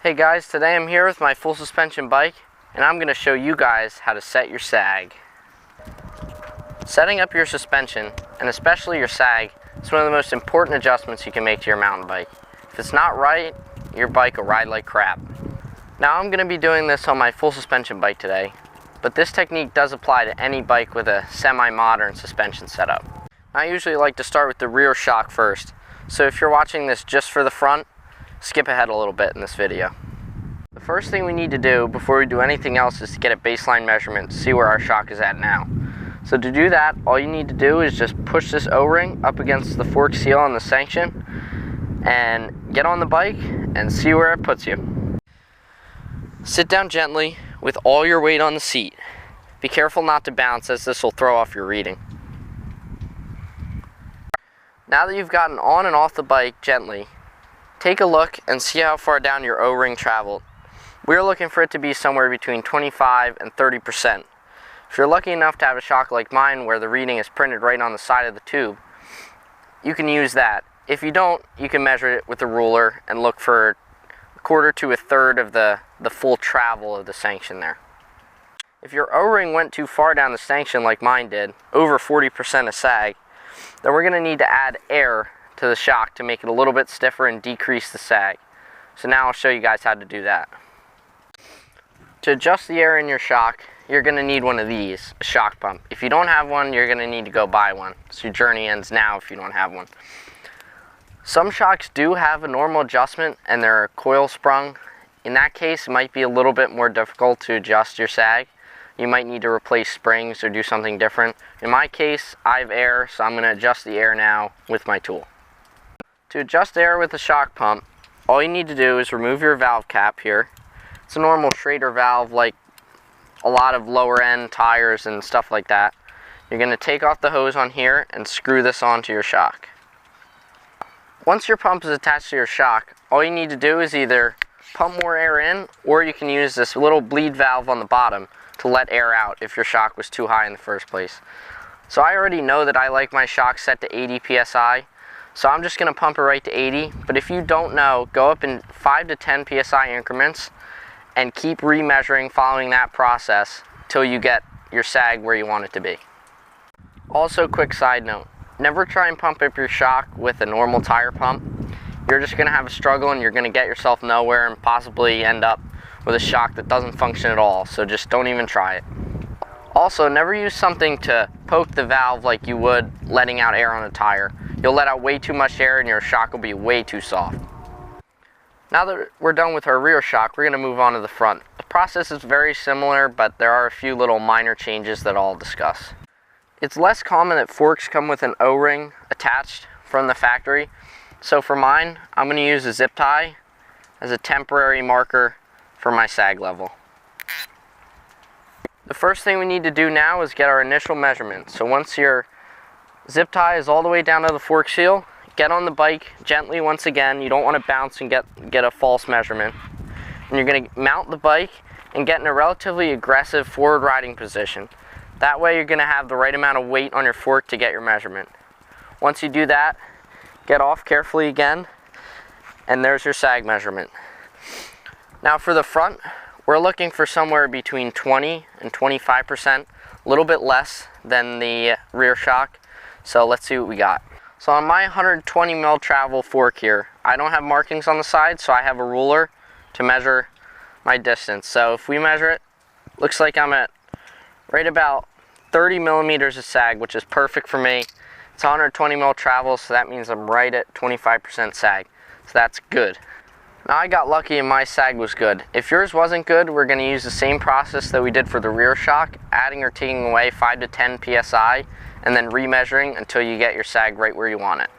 Hey guys, today I'm here with my full suspension bike and I'm going to show you guys how to set your sag. Setting up your suspension, and especially your sag, is one of the most important adjustments you can make to your mountain bike. If it's not right, your bike will ride like crap. Now I'm going to be doing this on my full suspension bike today, but this technique does apply to any bike with a semi-modern suspension setup. I usually like to start with the rear shock first, so if you're watching this just for the front, skip ahead a little bit in this video. The first thing we need to do before we do anything else is to get a baseline measurement to see where our shock is at now. So to do that, all you need to do is just push this O-ring up against the fork seal on the sanction and get on the bike and see where it puts you. Sit down gently with all your weight on the seat. Be careful not to bounce, as this will throw off your reading. Now that you've gotten on and off the bike gently, take a look and see how far down your O-ring traveled. We're looking for it to be somewhere between 25 and 30%. If you're lucky enough to have a shock like mine where the reading is printed right on the side of the tube, you can use that. If you don't, you can measure it with a ruler and look for a quarter to a third of the full travel of the sanction there. If your O-ring went too far down the sanction like mine did, over 40% of sag, then we're going to need to add air to the shock to make it a little bit stiffer and decrease the sag. So now I'll show you guys how to do that. To adjust the air in your shock, you're going to need one of these, a shock pump. If you don't have one, you're going to need to go buy one. So your journey ends now if you don't have one. Some shocks do have a normal adjustment and they're coil sprung. In that case, it might be a little bit more difficult to adjust your sag. You might need to replace springs or do something different. In my case, I have air, so I'm going to adjust the air now with my tool. To adjust air with the shock pump, all you need to do is remove your valve cap here. It's a normal Schrader valve like a lot of lower end tires and stuff like that. You're going to take off the hose on here and screw this onto your shock. Once your pump is attached to your shock, all you need to do is either pump more air in, or you can use this little bleed valve on the bottom to let air out if your shock was too high in the first place. So I already know that I like my shock set to 80 psi, so I'm just going to pump it right to 80, but if you don't know, go up in 5 to 10 psi increments and keep remeasuring following that process till you get your sag where you want it to be. Also, quick side note, never try and pump up your shock with a normal tire pump. You're just going to have a struggle and you're going to get yourself nowhere and possibly end up with a shock that doesn't function at all, so just don't even try it. Also, never use something to poke the valve like you would letting out air on a tire. You'll let out way too much air and your shock will be way too soft. Now that we're done with our rear shock, we're going to move on to the front. The process is very similar, but there are a few little minor changes that I'll discuss. It's less common that forks come with an O-ring attached from the factory, so for mine, I'm going to use a zip tie as a temporary marker for my sag level. The first thing we need to do now is get our initial measurement. So once your zip tie is all the way down to the fork seal, get on the bike gently once again. You don't want to bounce and get a false measurement. And you're going to mount the bike and get in a relatively aggressive forward riding position. That way you're going to have the right amount of weight on your fork to get your measurement. Once you do that, get off carefully again, and there's your sag measurement. Now for the front, we're looking for somewhere between 20 and 25%, a little bit less than the rear shock. So let's see what we got. So on my 120 mil travel fork here, I don't have markings on the side, so I have a ruler to measure my distance. So if we measure it, looks like I'm at right about 30 millimeters of sag, which is perfect for me. It's 120 mil travel, so that means I'm right at 25% sag. So that's good. Now I got lucky and my sag was good. If yours wasn't good, we're going to use the same process that we did for the rear shock, adding or taking away 5 to 10 psi, and then remeasuring until you get your sag right where you want it.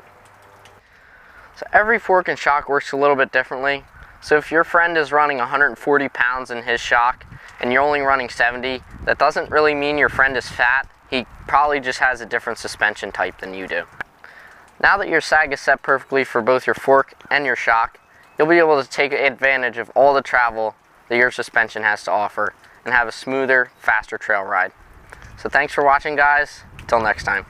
So every fork and shock works a little bit differently. So if your friend is running 140 pounds in his shock and you're only running 70, that doesn't really mean your friend is fat. He probably just has a different suspension type than you do. Now that your sag is set perfectly for both your fork and your shock, you'll be able to take advantage of all the travel that your suspension has to offer and have a smoother, faster trail ride. So thanks for watching, guys. Till next time.